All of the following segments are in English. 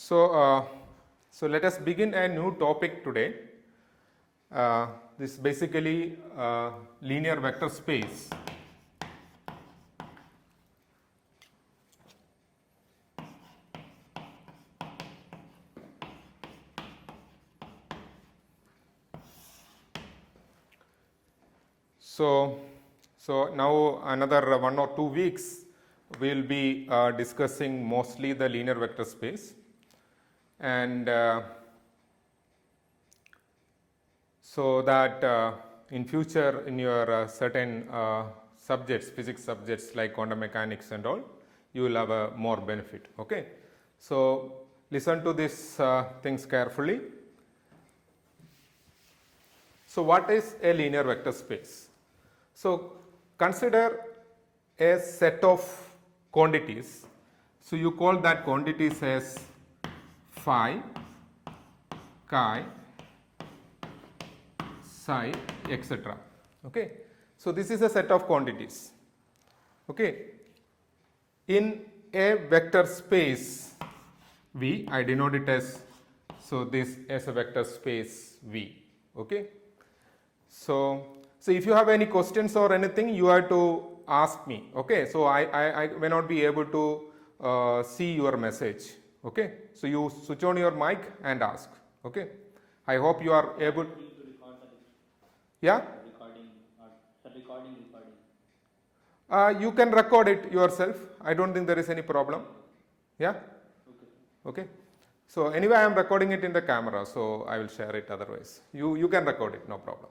So let us begin a new topic today. This is basically linear vector space. So now another 1 or 2 weeks we will be discussing mostly the linear vector space, and so that in future in your certain subjects, physics subjects like quantum mechanics and all, you will have a more benefit. Okay, so listen to these things carefully. So what is a linear vector space? So consider a set of quantities. So you call that quantities as phi, chi, psi, etc. Okay. So this is a set of quantities. Okay. In a vector space V, I denote it as, so this as a vector space V. Okay. So if you have any questions or anything, you have to ask me. Okay. So I may not be able to see your message. Okay. So you switch on your mic and ask. Okay. I hope you are able. Yeah. Recording. You can record it yourself. I don't think there is any problem. Yeah. Okay. So anyway, I am recording it in the camera, so I will share it. Otherwise, you can record it, no problem.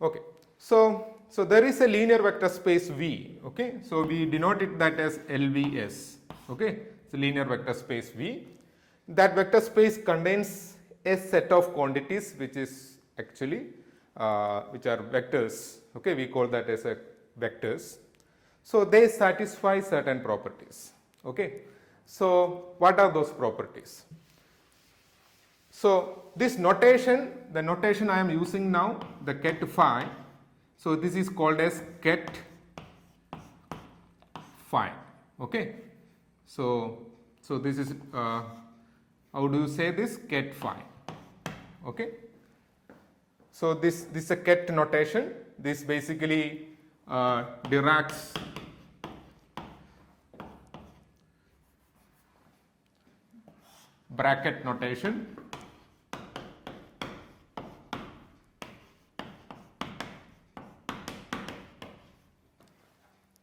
Okay. So there is a linear vector space V. Okay. So we denote it that as LVS. Okay. It's a linear vector space V. That vector space contains a set of quantities which is actually which are vectors. Okay. We call that as a vectors. So they satisfy certain properties. Okay. So what are those properties? So this notation, the notation I am using now, the ket phi. So this is called as ket phi. Okay. So this is how do you say this? Ket phi. Okay. So this is a ket notation. This basically Dirac's bracket notation.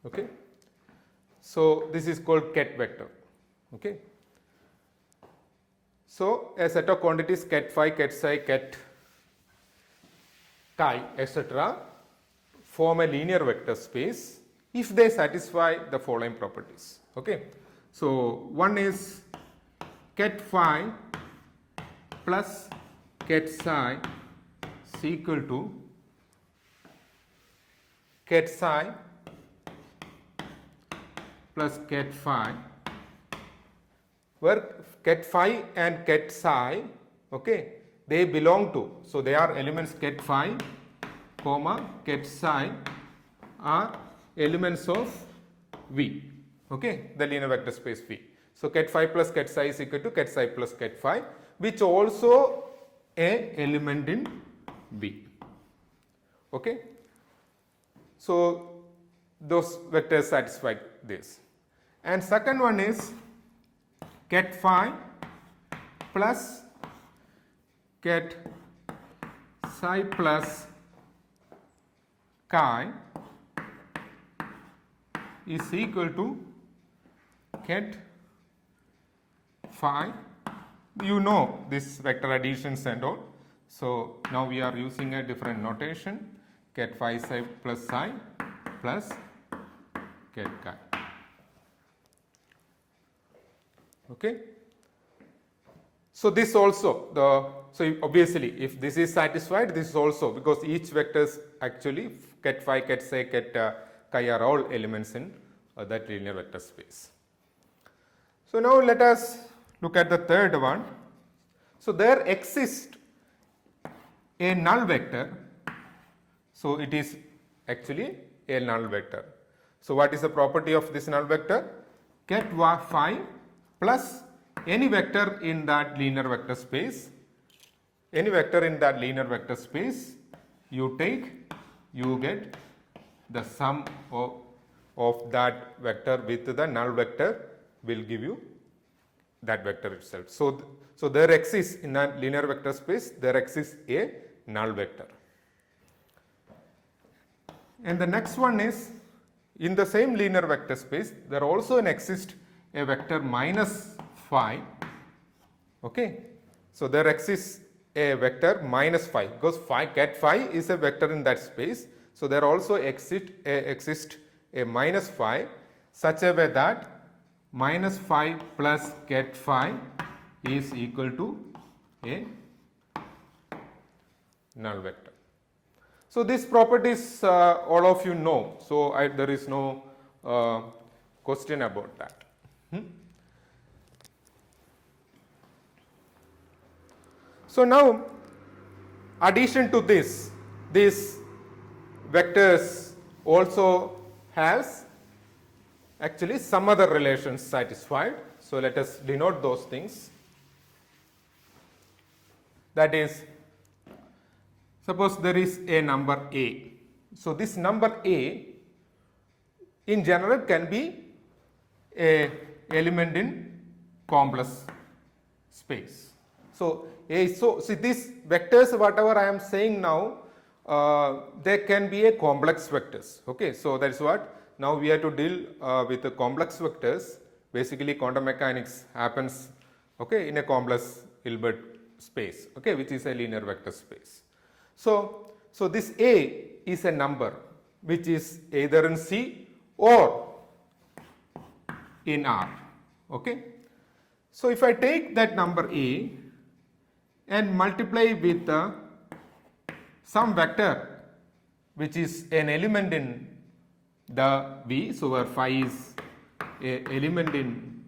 Okay. So this is called ket vector. Okay. So a set of quantities ket phi, ket psi, ket chi, etc. form a linear vector space if they satisfy the following properties. Okay. So one is ket phi plus ket psi is equal to ket psi plus ket phi, where ket phi and ket psi, okay, they belong to, so they are elements ket phi comma ket psi are elements of V, okay, the linear vector space V. So ket phi plus ket psi is equal to ket psi plus ket phi, which also a element in V. Okay. So those vectors satisfy this. And second one is ket phi plus ket psi plus chi is equal to ket phi. You know this vector additions and all. So now we are using a different notation, ket phi psi plus psi plus ket chi. Okay. So this also so obviously if this is satisfied, this is also, because each vectors actually ket phi, ket psi, ket chi are all elements in that linear vector space. So now let us look at the third one. So there exists a null vector. So it is actually a null vector. So what is the property of this null vector? Ket phi plus any vector in that linear vector space, any vector in that linear vector space, you take, you get the sum of that vector with the null vector will give you that vector itself. So there exists in a linear vector space, there exists a null vector. And the next one is, in the same linear vector space, there also exists a vector minus phi. Okay. So there exists a vector minus phi, because ket phi is a vector in that space. So there also exists a minus phi such a way that minus phi plus ket phi is equal to a null vector. So these properties all of you know, so there is no question about that. So now, addition to this, these vectors also has actually some other relations satisfied. So let us denote those things. That is, suppose there is a number A. So this number A in general can be a element in complex space. So see these vectors, whatever I am saying now, they can be a complex vectors. Okay, so that is what now we have to deal with the complex vectors. Basically, quantum mechanics happens, okay, in a complex Hilbert space, okay, which is a linear vector space. So this A is a number which is either in C or in R. Okay. So if I take that number A and multiply with some vector which is an element in the V, so where phi is a element in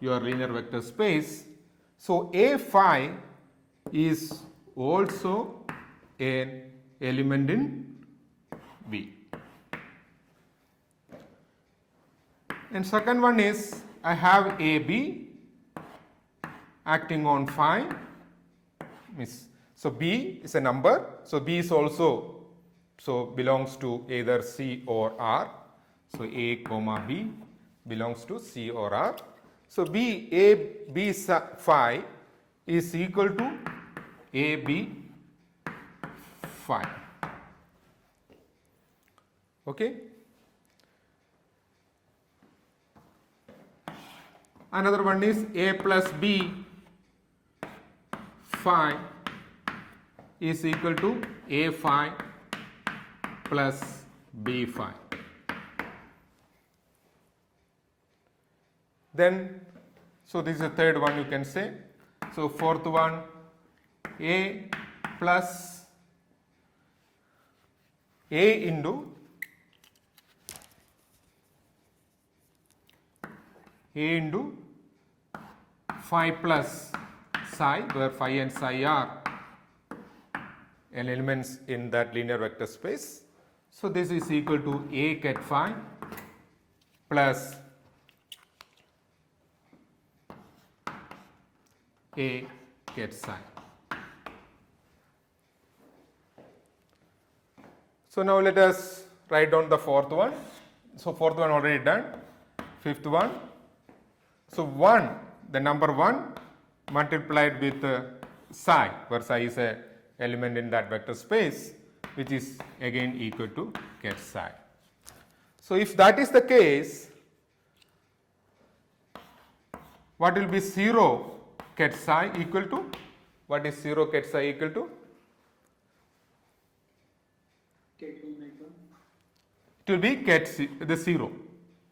your linear vector space, so A phi is also an element in V. And second one is I have AB acting on phi. So B is a number, so B is also belongs to either C or R. So A comma B belongs to C or R. So AB phi is equal to AB phi. Okay. Another one is A plus B phi is equal to A phi plus B phi. Then, so this is the third one you can say. So fourth one, A plus A into phi plus psi, where phi and psi are elements in that linear vector space. So this is equal to A ket phi plus A ket psi. So now let us write down the fourth one. So fourth one already done. Fifth one. So 1, the number 1 multiplied with psi, where psi is a element in that vector space, which is again equal to ket psi. So if that is the case, what will be 0 ket psi equal to? What is 0 ket psi equal to? It will be the 0.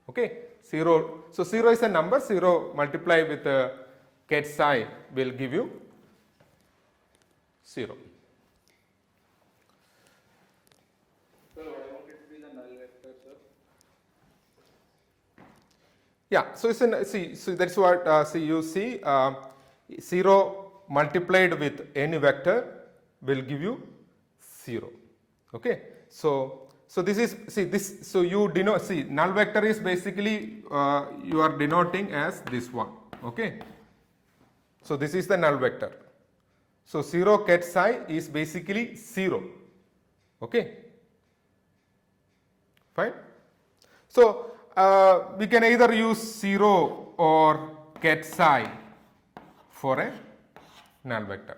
Okay, 0. So 0 is a number. 0 multiplied with ket psi will give you 0. Sir, what about it to be the null vector, sir? Yeah. So see that's what you see. 0 multiplied with any vector will give you 0. Okay. So this is so you denote null vector is basically you are denoting as this one. Okay. So this is the null vector. So 0 ket psi is basically 0. Okay. Fine. So we can either use 0 or ket psi for a null vector,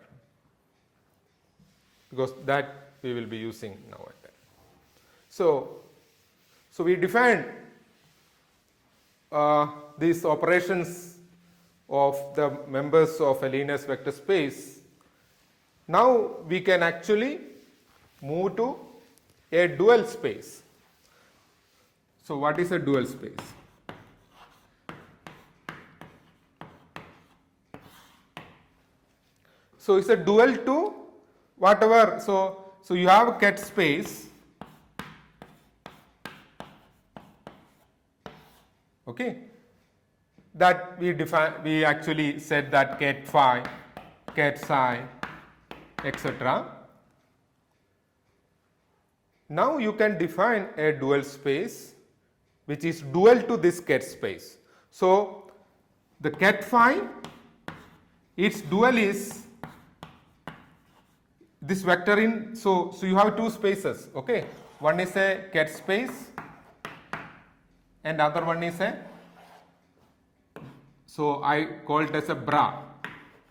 because that we will be using now and then. So we defined these operations of the members of a linear vector space. Now we can actually move to a dual space. So what is a dual space? So it's a dual to whatever. So you have ket space. Okay, that we actually said that ket phi, ket psi, etc. Now you can define a dual space which is dual to this ket space. So the ket phi, its dual is this vector in, so you have two spaces, okay. One is a ket space and other one is a, so I call it as a bra,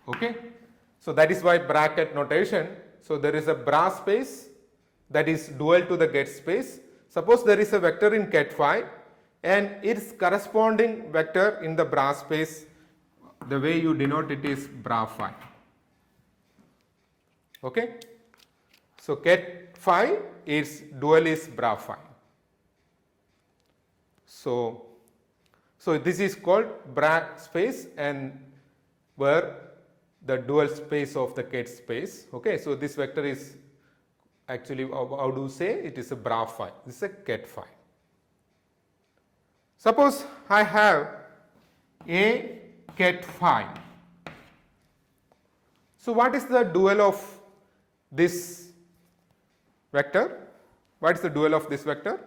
okay. So that is why bracket notation. So there is a bra space that is dual to the ket space. Suppose there is a vector in ket phi and its corresponding vector in the bra space, the way you denote it is bra phi, okay. So ket phi, its dual is bra phi. So this is called bra space, and where the dual space of the ket space, okay. So this vector is actually, how do you say, it is a bra phi, this is a ket phi. Suppose I have a ket phi. So what is the dual of this vector? What is the dual of this vector?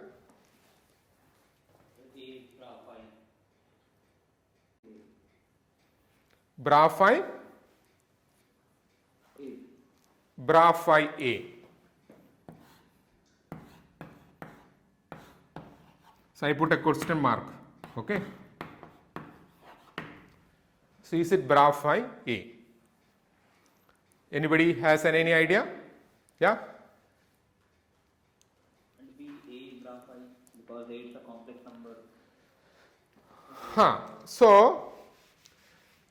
Bra phi, bra phi A. So I put a question mark, okay. So is it bra phi A? Anybody has any idea? Yeah? And be A bra phi because A is a complex number. So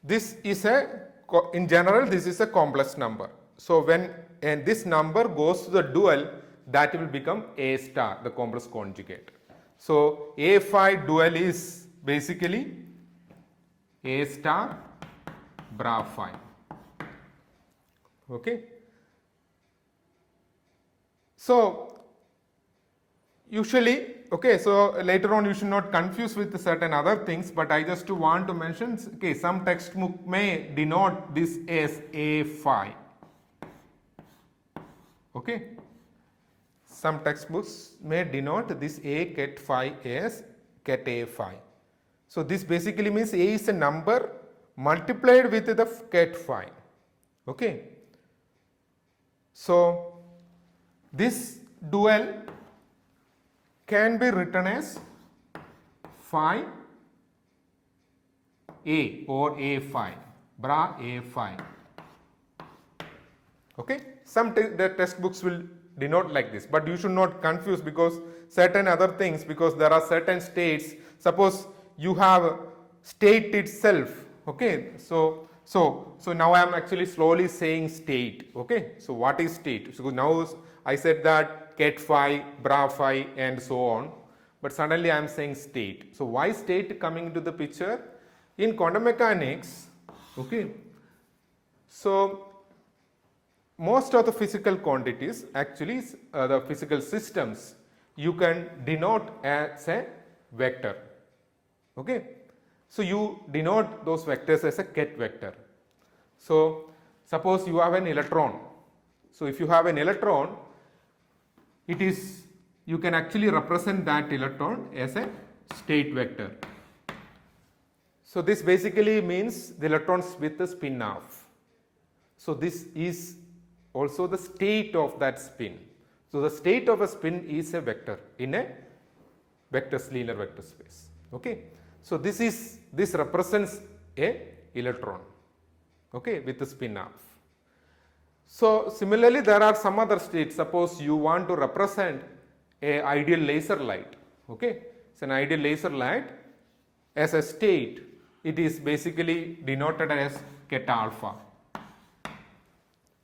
this is in general this is a complex number. So when this number goes to the dual, that will become A star, the complex conjugate. So A phi dual is basically A star bra phi, okay. So usually, okay, so later on you should not confuse with certain other things, but I just want to mention, okay, some textbook may denote this as A phi, okay. Some textbooks may denote this A ket phi as ket A phi. So this basically means A is a number multiplied with the ket phi, okay. So this dual can be written as phi A or A phi, bra A phi, okay. Some the textbooks will denote like this, but you should not confuse because certain other things, because there are certain states. Suppose you have state itself, okay. So now I am actually slowly saying state, okay. So what is state? So now I said that ket phi, bra phi and so on, but suddenly I am saying state. So why state coming into the picture? In quantum mechanics, okay, so most of the physical quantities, actually the physical systems, you can denote as a vector, okay. So you denote those vectors as a ket vector. So suppose you have an electron. So if you have an electron, it is, you can actually represent that electron as a state vector. So this basically means the electrons with the spin off. So this is also the state of that spin. So the state of a spin is a vector in a linear vector space. Okay. So this represents a electron, okay, with the spin off. So similarly, there are some other states. Suppose you want to represent a ideal laser light. Okay, it's an ideal laser light as a state. It is basically denoted as ket alpha.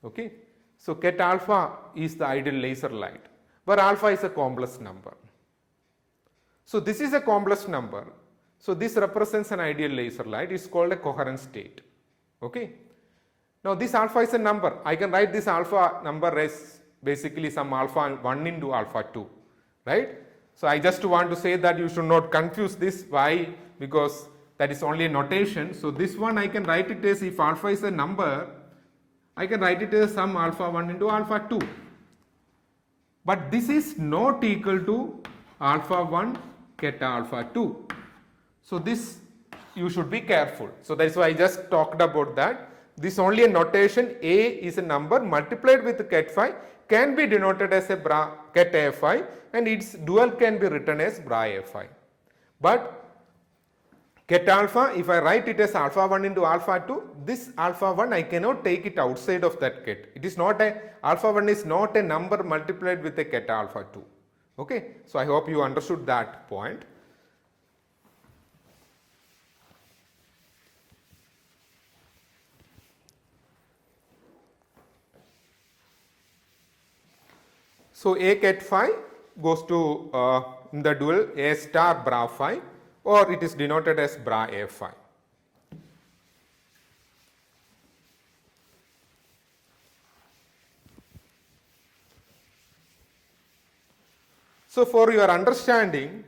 Okay, so ket alpha is the ideal laser light, where alpha is a complex number. So this is a complex number. So this represents an ideal laser light. It's called a coherent state. Okay. Now this alpha is a number. I can write this alpha number as basically some alpha 1 into alpha 2, right? So I just want to say that you should not confuse this. Why? Because that is only a notation. So this one I can write it as, if alpha is a number, I can write it as some alpha 1 into alpha 2. But this is not equal to alpha 1 ket alpha 2. So this you should be careful. So that is why I just talked about that. This only a notation. A is a number multiplied with ket phi can be denoted as a ket a phi, and its dual can be written as bra a phi. But ket alpha, if I write it as alpha 1 into alpha 2, this alpha 1 I cannot take it outside of that ket. It is not a, alpha 1 is not a number multiplied with a ket alpha 2. Okay. So I hope you understood that point. So a ket phi goes to in the dual a star bra phi, or it is denoted as bra a phi. So for your understanding,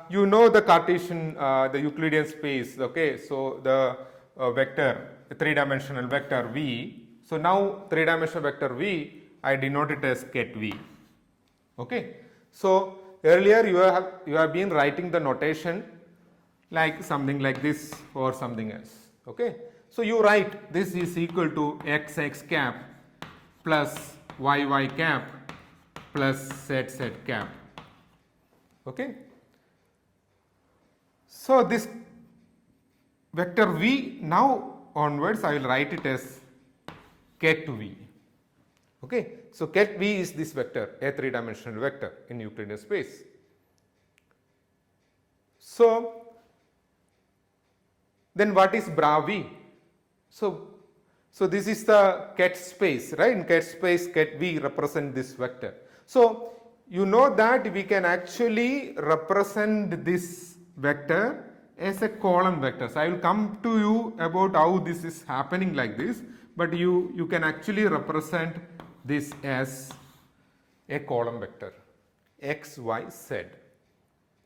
you know the Cartesian, the Euclidean space. Okay, so the vector, the three-dimensional vector v. So now three-dimensional vector v, I denote it as ket v. Okay. So earlier you have been writing the notation like something like this or something else. Okay. So you write this is equal to x cap plus y cap plus z cap. Okay. So this vector v, now onwards I will write it as ket v. Okay. So ket v is this vector, a three-dimensional vector in Euclidean space. So then what is bra v? So this is the ket space, right? In ket space, ket v represent this vector. So you know that we can actually represent this vector as a column vector. So I will come to you about how this is happening like this, but you can actually represent this as a column vector x, y, z.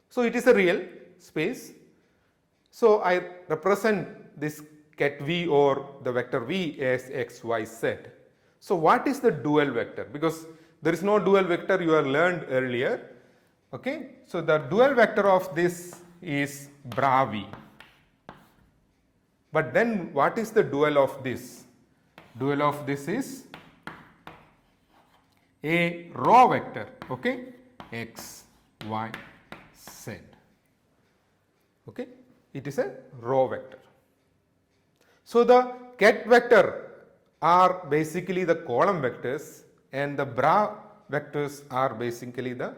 So it is a real space. So I represent this ket v or the vector v as x, y, z. So what is the dual vector? Because there is no dual vector, you have learned earlier. Okay. So the dual vector of this is bra v. But then what is the dual of this? Dual of this is a row vector, okay, x, y, z. Okay, it is a row vector. So the ket vector are basically the column vectors and the bra vectors are basically the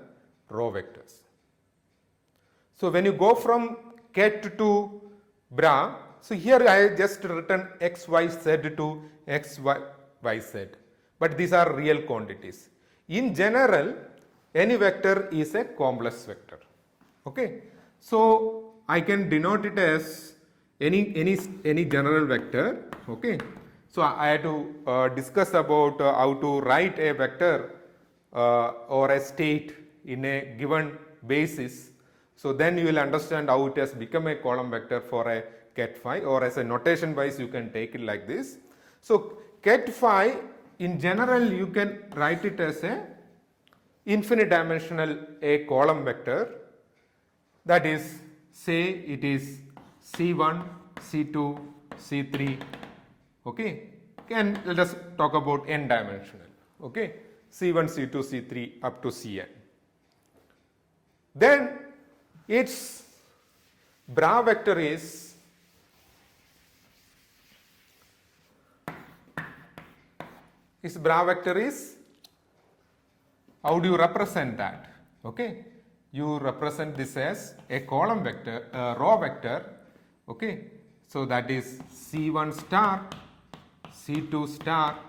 row vectors. So when you go from ket to bra, so here I have just written x, y, z to x, y, z, but these are real quantities. In general, any vector is a complex vector. Okay. So I can denote it as any general vector. Okay. So I had to discuss about how to write a vector or a state in a given basis. So then you will understand how it has become a column vector for a ket phi, or as a notation wise you can take it like this. So ket phi, in general you can write it as a infinite dimensional a column vector, that is, say it is C1, C2, C3. Okay, and let us talk about n dimensional. Okay, C1, C2, C3 up to Cn. Then its bra vector is how do you represent that? Okay, you represent this as a column vector, a row vector. Okay, so that is C1 star, C2 star,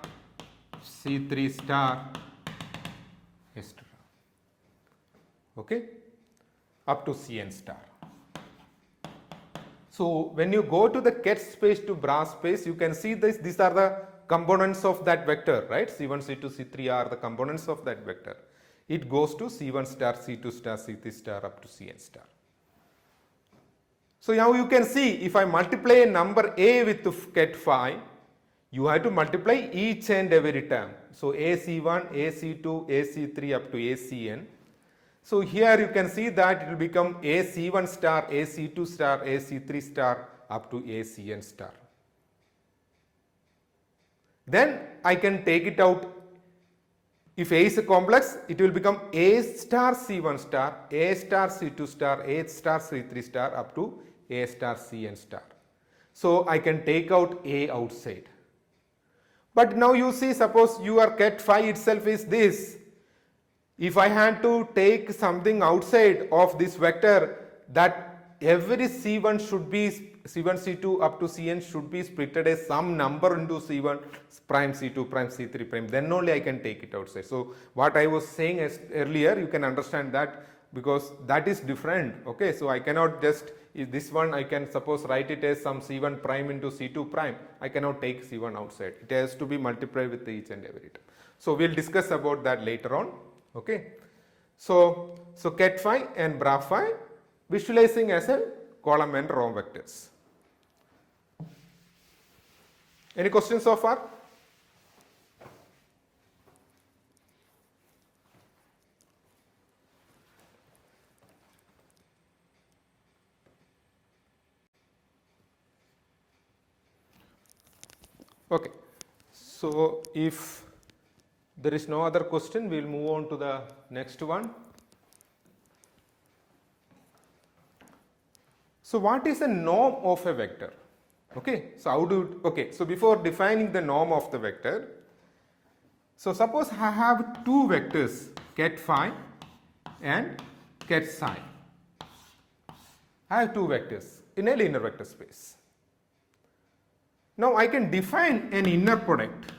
C3 star, etc. Okay, up to Cn star. So when you go to the ket space to bra space, you can see this. These are the components of that vector, right? C1, C2, C3 are the components of that vector. It goes to C1 star, C2 star, C3 star up to Cn star. So now you can see if I multiply a number A with ket phi, you have to multiply each and every term. So AC1, AC2, AC3 up to ACn. So here you can see that it will become AC1 star, AC2 star, AC3 star up to ACn star. Then I can take it out. If A is a complex, it will become A star C1 star, A star C2 star, A star C3 star up to A star Cn star. So I can take out A outside. But now you see, suppose your ket phi itself is this. If I had to take something outside of this vector, that every C1 should be C1, C2 up to Cn should be splitted as some number into C1 prime, C2 prime, C3 prime, then only I can take it outside. So what I was saying as earlier, you can understand that because that is different. Okay, so I cannot just, this one I can suppose write it as some C1 prime into C2 prime. I cannot take C1 outside. It has to be multiplied with each and every term. So we'll discuss about that later on. Okay, so ket phi and bra phi visualizing as a column and row vectors. Any questions so far? Okay, so if there is no other question, we will move on to the next one. So what is a norm of a vector? Okay, so how do, okay, so before defining the norm of the vector, so suppose I have two vectors, ket phi and ket psi. I have two vectors in a linear vector space. Now I can define an inner product.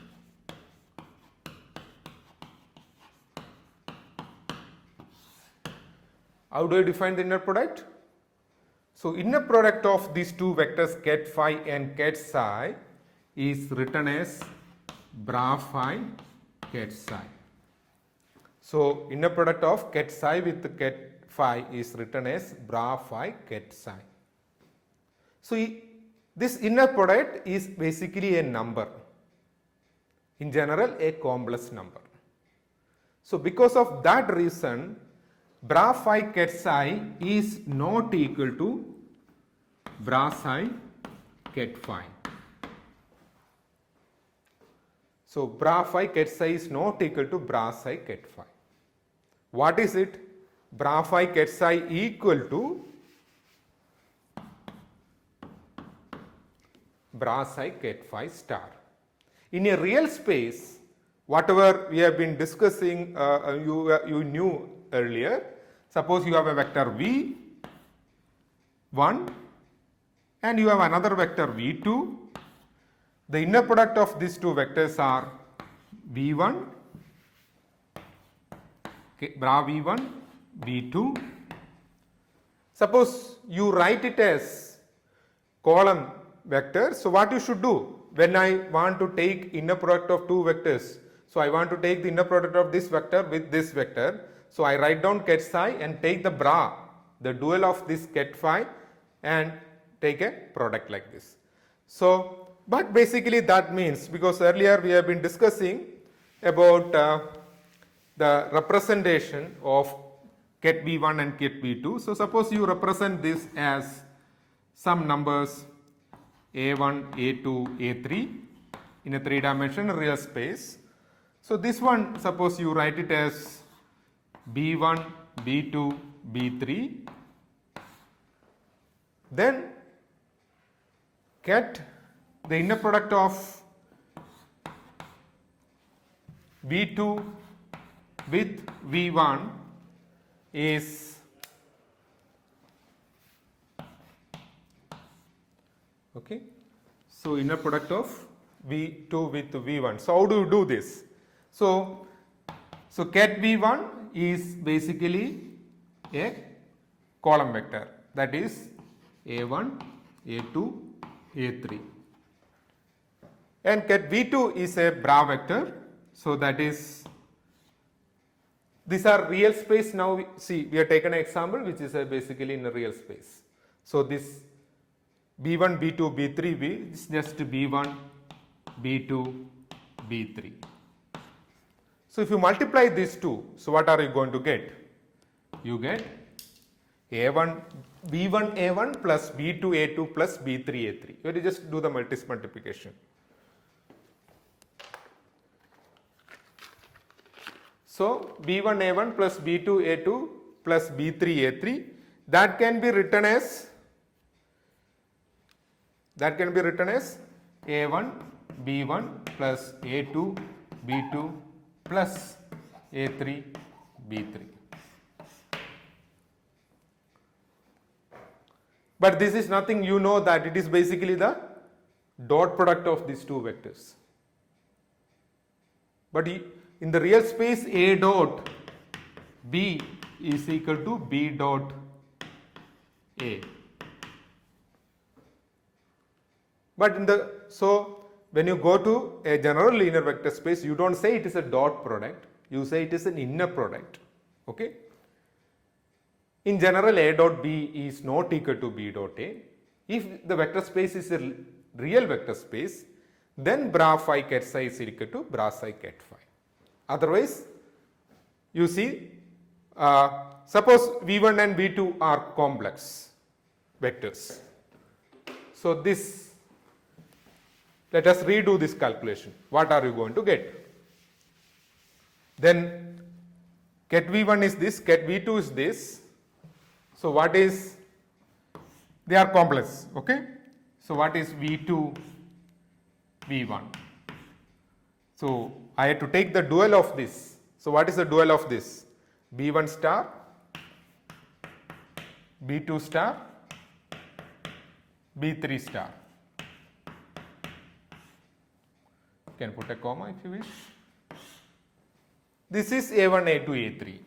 How do I define the inner product? So inner product of these two vectors ket phi and ket psi is written as bra phi ket psi. So inner product of ket psi with ket phi is written as bra phi ket psi. So this inner product is basically a number. In general, a complex number. So because of that reason, bra phi ket psi is not equal to bra psi ket phi. So bra phi ket psi is not equal to bra psi ket phi. What is it? Bra phi ket psi equal to bra psi ket phi star. In a real space, whatever we have been discussing, you knew earlier. Suppose you have a vector v1 and you have another vector v2. The inner product of these two vectors are v1, okay, bra v1, v2. Suppose you write it as column vector. So what you should do when I want to take inner product of two vectors? So I want to take the inner product of this vector with this vector. So I write down ket psi and take the bra, the dual of this ket phi, and take a product like this. So, but basically that means, because earlier we have been discussing about the representation of ket v1 and ket v2. So suppose you represent this as some numbers a1, a2, a3 in a three-dimensional real space. So this one, suppose you write it as b1, b2, b3, then get the inner product of v2 with v1 is okay. So inner product of v2 with v1. So how do you do this? So ket v1 is basically a column vector, that is a1, a2, a3, and ket v2 is a bra vector. So that is, these are real space. Now see, we have taken an example which is basically in a real space. So this b1, b2, b3 b is just b1, b2, b3. So if you multiply these two, so what are you going to get? You get a1, b1 a1 plus b2 a2 plus b3 a3. You have to just do the multiplication. So b1 a1 plus b2 a2 plus b3 a3, that can be written as a1 b1 plus a2 b2 plus a3 b3. But this is nothing, you know that it is basically the dot product of these two vectors. But in the real space, a dot b is equal to b dot a. But so when you go to a general linear vector space, you don't say it is a dot product, you say it is an inner product. Okay? In general, a dot b is not equal to b dot a. If the vector space is a real vector space, then bra phi ket psi is equal to bra psi ket phi. Otherwise, you see, suppose v1 and v2 are complex vectors. So this, let us redo this calculation. What are you going to get? Then ket v1 is this, ket v2 is this. So what is, they are complex, okay? So what is v2, v1? So I have to take the dual of this. So what is the dual of this? b1 star, b2 star, b3 star. You can put a comma if you wish. This is a1, a2, a3.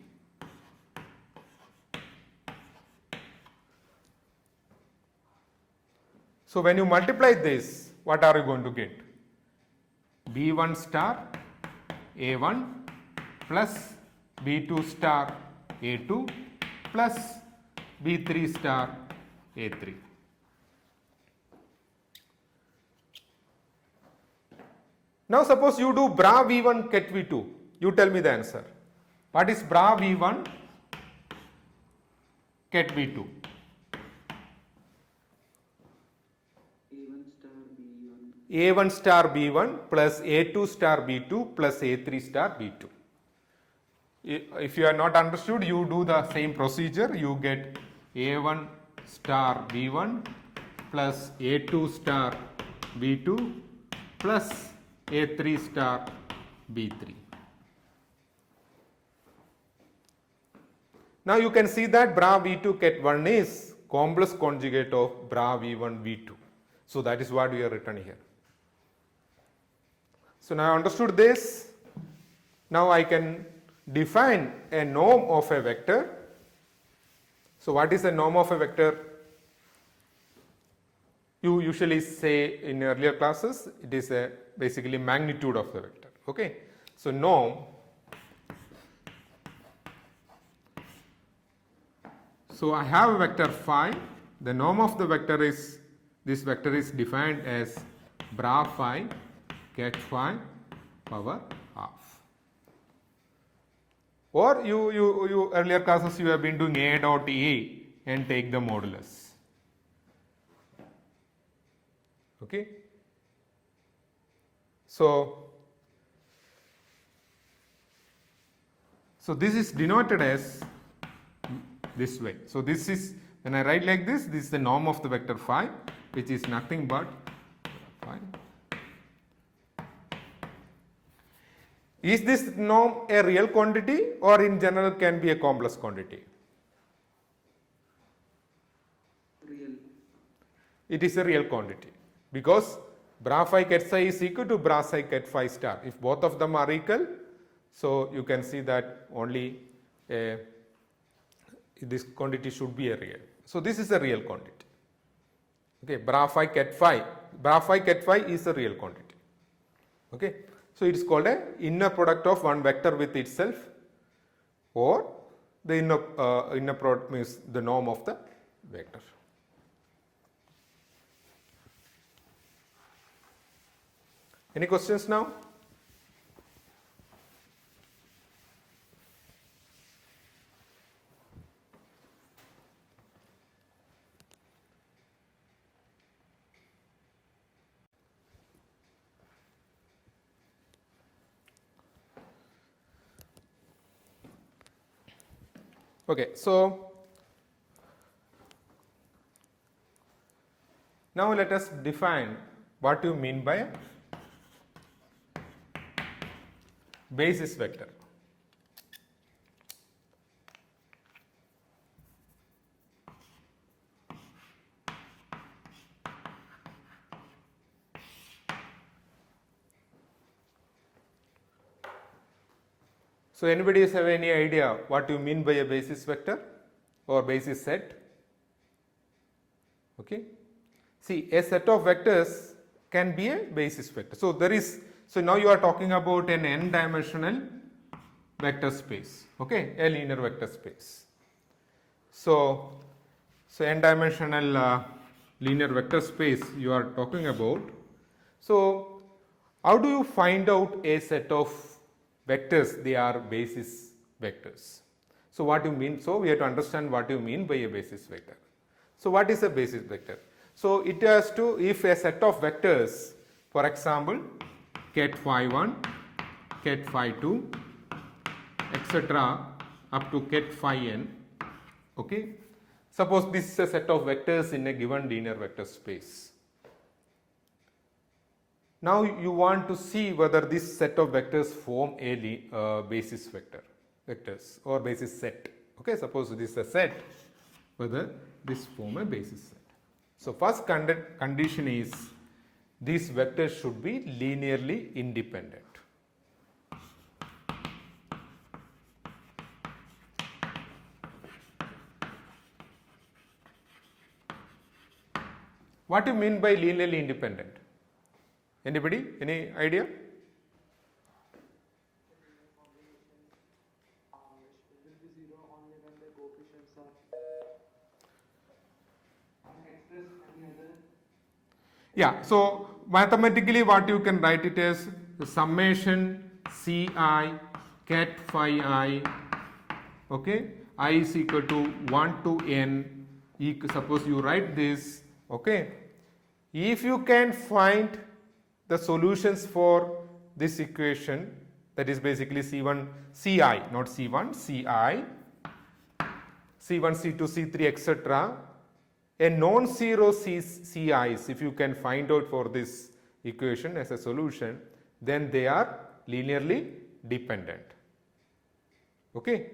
So when you multiply this, what are you going to get? b1 star a1 plus b2 star a2 plus b3 star a3. Now suppose you do bra v1 ket v2, you tell me the answer. What is bra v1 ket v2? a1 star b1 plus a2 star b2 plus a3 star b2. If you are not understood, you do the same procedure. You get a1 star b1 plus a2 star b2 plus a3 star b3. Now you can see that bra v2 ket 1 is complex conjugate of bra v1 v2. So that is what we are written here. So now I understood this. Now I can define a norm of a vector. So what is the norm of a vector? You usually say in earlier classes, it is a basically magnitude of the vector. Okay. So norm, so I have a vector phi. The norm of the vector is, this vector is defined as bra phi ket phi power half. Or you earlier classes you have been doing a dot a and take the modulus. Okay. So this is denoted as this way. So this is, when I write like this is the norm of the vector phi, which is nothing but phi. Is this norm a real quantity or in general can be a complex quantity? Real. It is a real quantity because bra phi ket psi is equal to bra psi ket phi star. If both of them are equal, so you can see that only this quantity should be a real. So this is a real quantity. Okay, bra phi ket phi is a real quantity. Okay, so it is called a inner product of one vector with itself, or the inner product means the norm of the vector. Any questions now? Okay, so now let us define what you mean by basis vector. So anybody have any idea what you mean by a basis vector or basis set? Okay. See, a set of vectors can be a basis vector. So there is, so now you are talking about an n dimensional vector space, okay, a linear vector space. So n dimensional linear vector space you are talking about. So how do you find out a set of vectors they are basis vectors? So what you mean? So we have to understand what you mean by a basis vector. So what is a basis vector? So it has to, if a set of vectors, for example, ket phi 1, ket phi 2, etc. up to ket phi n, okay. Suppose this is a set of vectors in a given linear vector space. Now you want to see whether this set of vectors form a basis vectors or basis set. Okay, suppose this is a set, whether this form a basis set. So first condition is these vectors should be linearly independent. What do you mean by linearly independent? Anybody? Any idea? Yeah, so mathematically what you can write it as the summation Ci ket phi I, okay, I is equal to 1 to n, suppose you write this, okay. If you can find the solutions for this equation, that is basically C1, Ci, not C1, Ci, C1, C2, C3, etc. A non-zero Ci's, if you can find out for this equation as a solution, then they are linearly dependent. Okay.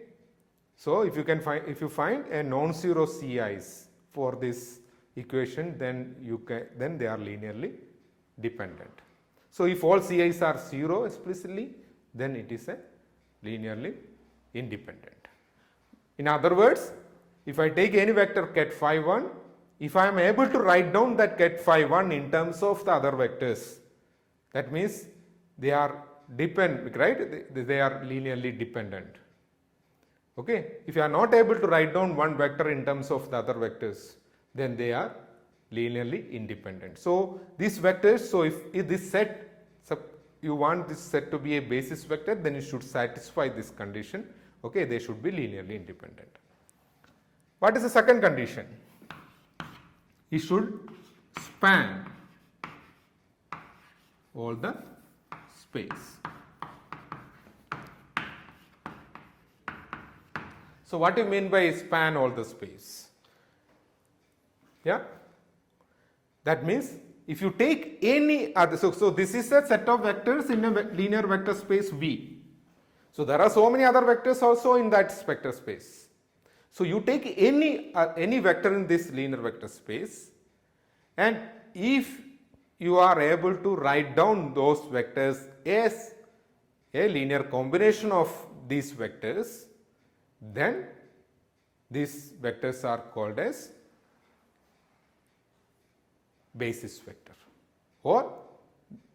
So if you can find, if you find a non-zero Ci's for this equation, then then they are linearly dependent. So if all Ci's are 0 explicitly, then it is a linearly independent. In other words, if I take any vector ket phi 1, if I am able to write down that ket phi 1 in terms of the other vectors, that means they are dependent, right? They are linearly dependent. Okay. If you are not able to write down one vector in terms of the other vectors, then they are linearly independent. So these vectors, so if this set, you want this set to be a basis vector, then you should satisfy this condition. Okay, they should be linearly independent. What is the second condition? It should span all the space. So what do you mean by span all the space? Yeah, that means if you take any other, so this is a set of vectors in a linear vector space V. So there are so many other vectors also in that vector space. So you take any vector in this linear vector space, and if you are able to write down those vectors as a linear combination of these vectors, then these vectors are called as basis vector, or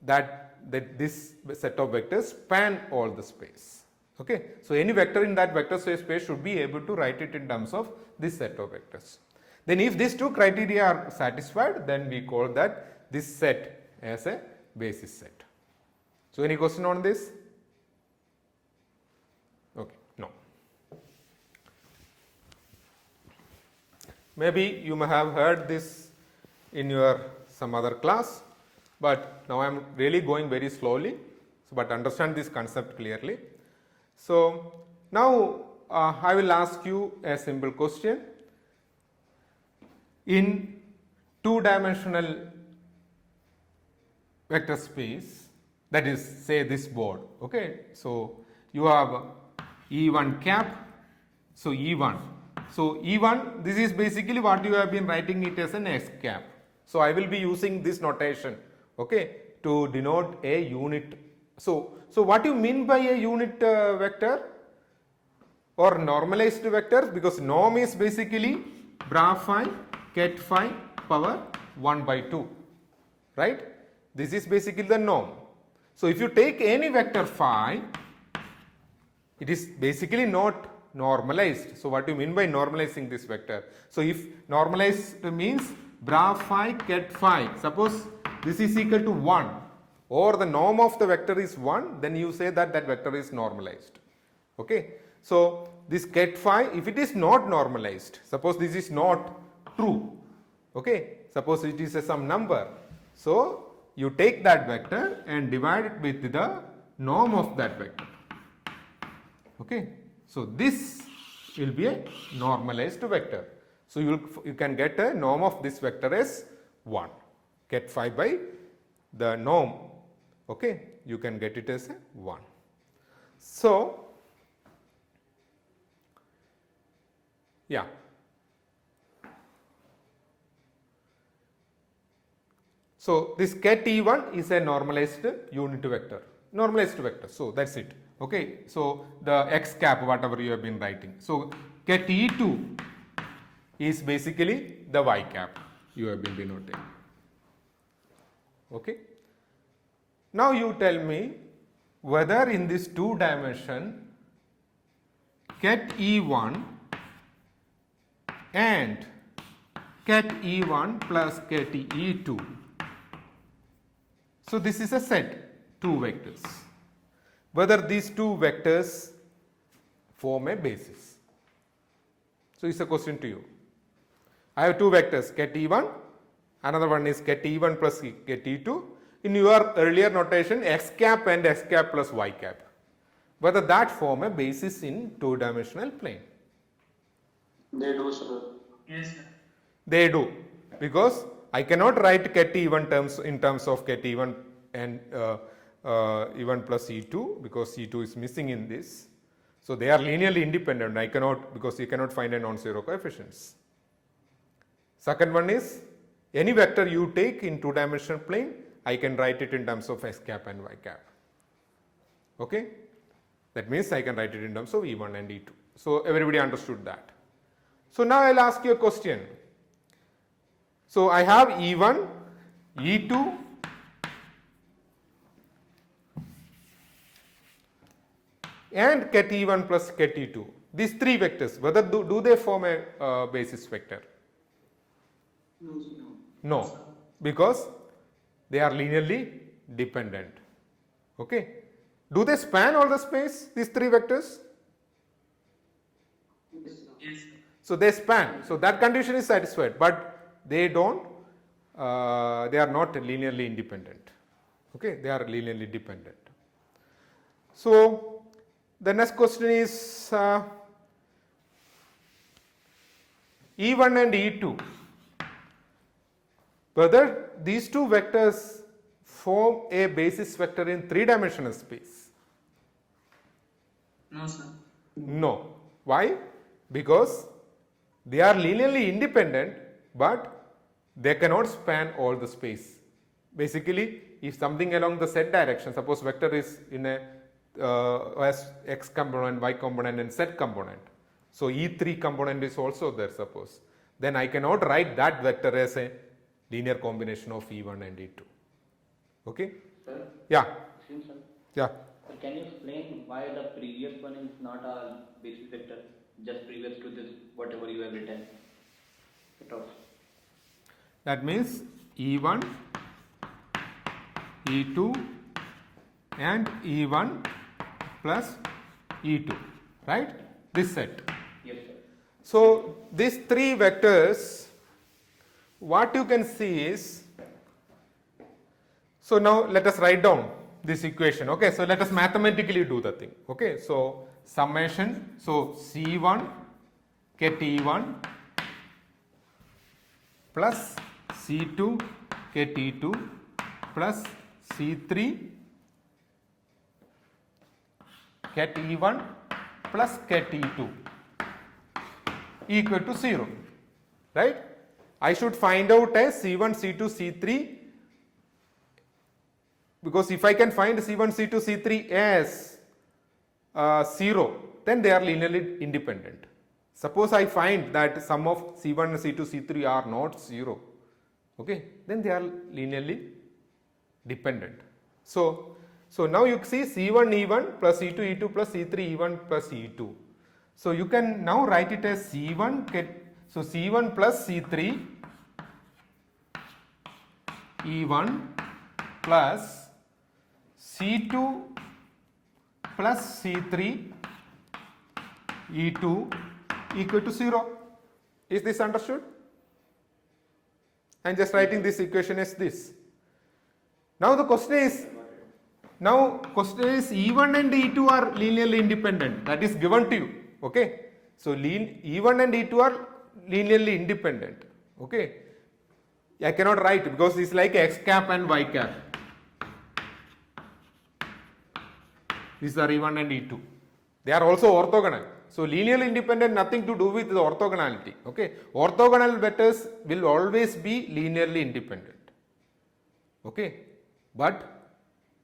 that this set of vectors span all the space. Okay. So any vector in that vector space should be able to write it in terms of this set of vectors. Then if these two criteria are satisfied, then we call that this set as a basis set. So any question on this? Okay, no. Maybe you may have heard this in your some other class, but now I am really going very slowly, so but understand this concept clearly. So now I will ask you a simple question. In two-dimensional vector space, that is say this board, okay. So you have E1 cap, so E1. So E1, this is basically what you have been writing it as an S cap. So I will be using this notation, okay, to denote a unit. So what you mean by a unit vector or normalized vectors? Because norm is basically bra phi ket phi power 1 by 2, right? This is basically the norm. So if you take any vector phi, it is basically not normalized. So what do you mean by normalizing this vector? So if normalized means bra phi ket phi, suppose this is equal to 1 or the norm of the vector is 1, then you say that that vector is normalized. Okay. So this ket phi, if it is not normalized, suppose this is not true, okay, suppose it is some number, so you take that vector and divide it with the norm of that vector. Okay. So this will be a normalized vector. So you can get a norm of this vector as 1, ket phi by the norm, okay, you can get it as a 1. So yeah, so this ket E1 is a normalized unit vector, so that's it, okay. So the x cap, whatever you have been writing, so ket E2 is basically the y cap you have been denoting, okay. Now you tell me whether in this two dimension ket E1 and ket E1 plus ket E2, so this is a set, two vectors, whether these two vectors form a basis. So it's a question to you. I have two vectors, ket E1, another one is ket E1 plus ket E2. In your earlier notation, x cap and x cap plus y cap, whether that form a basis in two-dimensional plane. They do, sir. Yes, sir. They do, because I cannot write ket E1 in terms of ket E1 and E1 plus E2, because E2 is missing in this. So they are linearly independent. I cannot, because you cannot find a non-zero coefficients. Second one is any vector you take in two-dimensional plane, I can write it in terms of x cap and y cap. Okay, that means I can write it in terms of E1 and E2. So everybody understood that. So now I'll ask you a question. So I have E1, E2, and ket E1 plus ket E2. These three vectors, whether do they form a basis vector? No, because they are linearly dependent. Okay. Do they span all the space, these three vectors? Yes. So they span. So that condition is satisfied, but they don't, they are not linearly independent. Okay, they are linearly dependent. So the next question is E1 and E2. Whether these two vectors form a basis vector in three-dimensional space? No, sir. No. Why? Because they are linearly independent, but they cannot span all the space. Basically, if something along the z direction, suppose vector is in a as x component, y component and z component. So E3 component is also there, suppose. Then I cannot write that vector as a linear combination of E1 and E2. Okay? Sir, Yeah. excuse me, sir. Yeah. Sir, can you explain why the previous one is not a basis vector, just previous to this, whatever you have written? Sort of. That means E1, E2 and E1 plus E2, right? This set. Yes, sir. So these three vectors, what you can see is, so now let us write down this equation. Okay, so let us mathematically do the thing. Okay, so summation, so C1 get E1 plus C2 get E2 plus C3 get E1 plus get E2 equal to 0, right? I should find out as C1, C2, C3, because if I can find C1, C2, C3 as 0, then they are linearly independent. Suppose I find that sum of C1, C2, C3 are not 0, okay, then they are linearly dependent. So now you see C1 E1 plus E2 E2 plus C3 E1 plus E2. So you can now write it as C1 get, so C1 plus C3 E1 plus C2 plus C3 E2 equal to 0. Is this understood? I am just writing this equation as this. Now the question is, E1 and E2 are linearly independent. That is given to you. Okay. So E1 and E2 are linearly independent. Okay. I cannot write because it's like x cap and y cap. These are E1 and E2. They are also orthogonal. So linearly independent, nothing to do with the orthogonality. Okay. Orthogonal vectors will always be linearly independent. Okay. But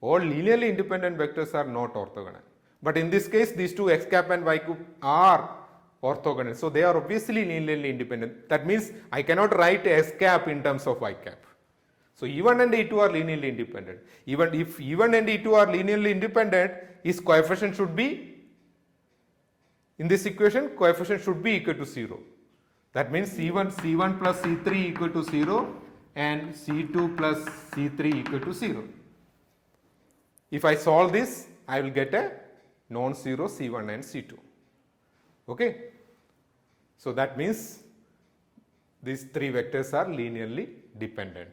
all linearly independent vectors are not orthogonal. But in this case, these two x cap and y cap are orthogonal. So they are obviously linearly independent. That means I cannot write s cap in terms of y cap. So E1 and E2 are linearly independent. Even if E1 and E2 are linearly independent, its coefficient should be, in this equation, coefficient should be equal to 0. That means C1 plus C3 equal to 0 and C2 plus C3 equal to 0. If I solve this, I will get a non-zero C1 and C2. Okay. So that means these three vectors are linearly dependent.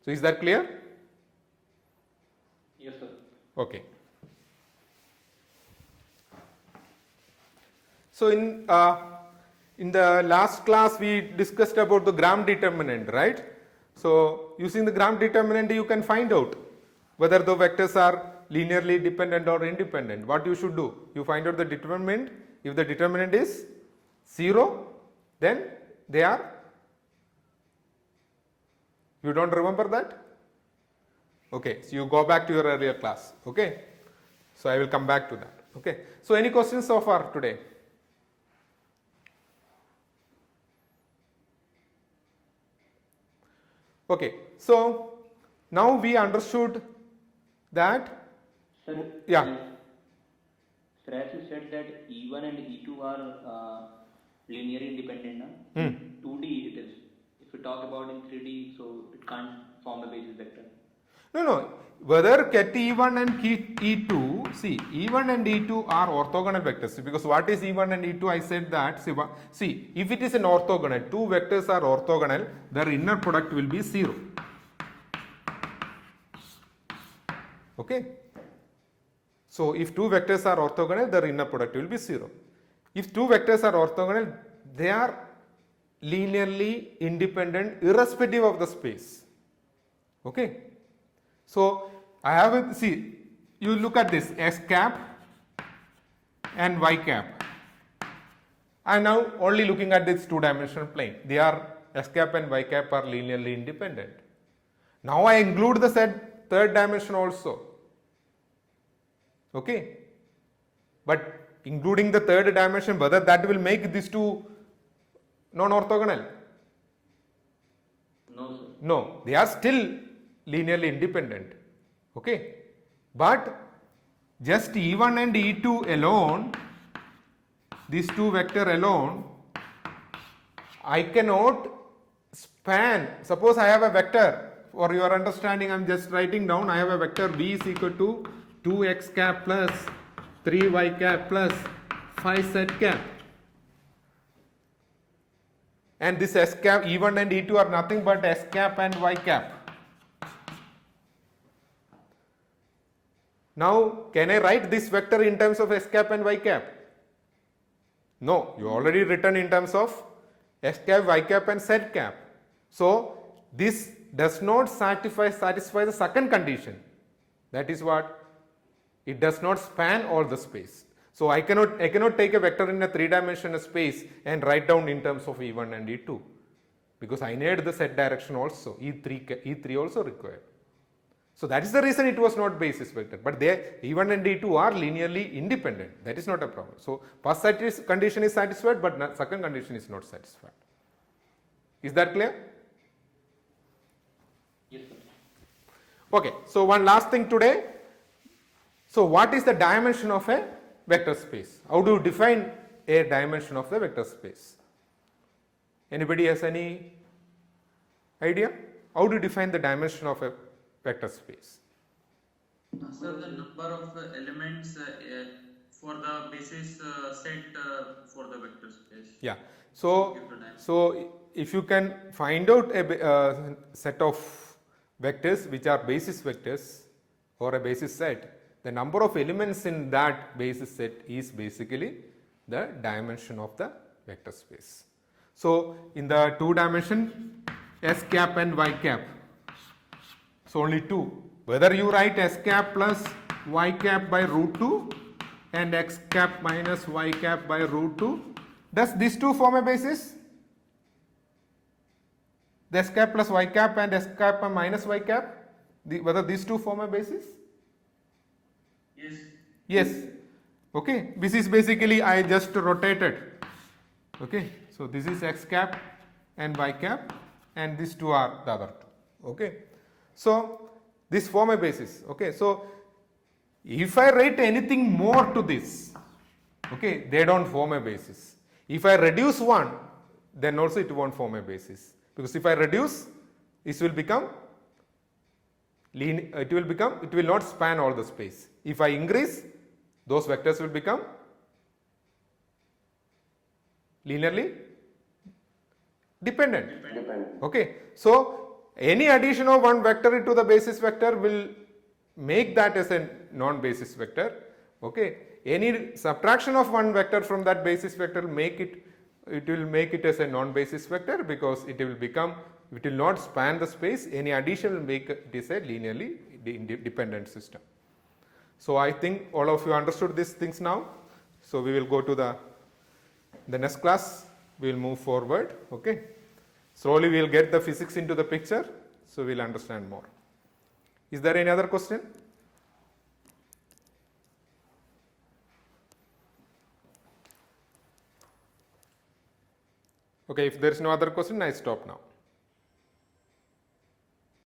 So is that clear? Yes, sir. Okay. So in the last class we discussed about the gram determinant, right? So using the gram determinant you can find out whether the vectors are linearly dependent or independent. What you should do? You find out the determinant. If the determinant is 0, then they are. You don't remember that? Okay, so you go back to your earlier class. Okay, so I will come back to that. Okay, so any questions so far today? Okay, so now we understood that. Sir, Yeah. Sir, as you said that E1 and E2 are linearly independent, na? Hmm. 2D it is. If we talk about in 3D, so it can't form a basis vector. No. Whether ket E1 and E2, see, E1 and E2 are orthogonal vectors. Because what is E1 and E2? I said that, see, if it is an orthogonal, two vectors are orthogonal, their inner product will be 0. Okay. So if two vectors are orthogonal, their inner product will be 0. If two vectors are orthogonal, they are linearly independent irrespective of the space. Okay. So I have a, see, you look at this S cap and Y cap. I am now only looking at this two-dimensional plane. They are S cap and Y cap are linearly independent. Now I include the said third dimension also. Okay. But including the third dimension, whether that will make these two non-orthogonal? No, sir. No, they are still linearly independent. Okay. But just E1 and E2 alone, these two vector alone, I cannot span. Suppose I have a vector, for your understanding I am just writing down, I have a vector V is equal to 2x cap plus 3y cap plus 5z cap. And this S cap, E1 and E2 are nothing but S cap and Y cap. Now, can I write this vector in terms of S cap and Y cap? No, you already written in terms of S cap, Y cap and Z cap. So, this does not satisfy the second condition. That is what? It does not span all the space. So, I cannot take a vector in a three-dimensional space and write down in terms of E1 and E2, because I need the Z direction also, E3 also required. So, that is the reason it was not basis vector, but they E1 and E2 are linearly independent. That is not a problem. So, first condition is satisfied, but second condition is not satisfied. Is that clear? Yes, sir. Okay. So, one last thing today. So, what is the dimension of a vector space? How do you define a dimension of the vector space? Anybody has any idea? How do you define the dimension of a vector space? Sir, the number of elements for the basis set for the vector space. Yeah. So if you can find out a set of vectors which are basis vectors or a basis set, the number of elements in that basis set is basically the dimension of the vector space. So in the two dimension S cap and Y cap, so only two. Whether you write S cap plus Y cap by root 2 and X cap minus Y cap by root 2, does these two form a basis? The S cap plus Y cap and S cap minus Y cap, whether these two form a basis? Yes. Yes. Okay. This is basically I just rotated. Okay. So this is X cap and Y cap, and these two are the other two. Okay. So this form a basis. Okay. So if I write anything more to this, okay, they don't form a basis. If I reduce one, then also it won't form a basis, because if I reduce, this will become it will not span all the space. If I increase, those vectors will become linearly dependent. Okay. So any addition of one vector into the basis vector will make that as a non-basis vector. Okay. Any subtraction of one vector from that basis vector will make it as a non-basis vector, because it will not span the space. Any addition will make it is a linearly dependent system. So I think all of you understood these things now. So we will go to the next class. We will move forward. Okay. Slowly we will get the physics into the picture, so we will understand more. Is there any other question? Okay, if there is no other question, I stop now.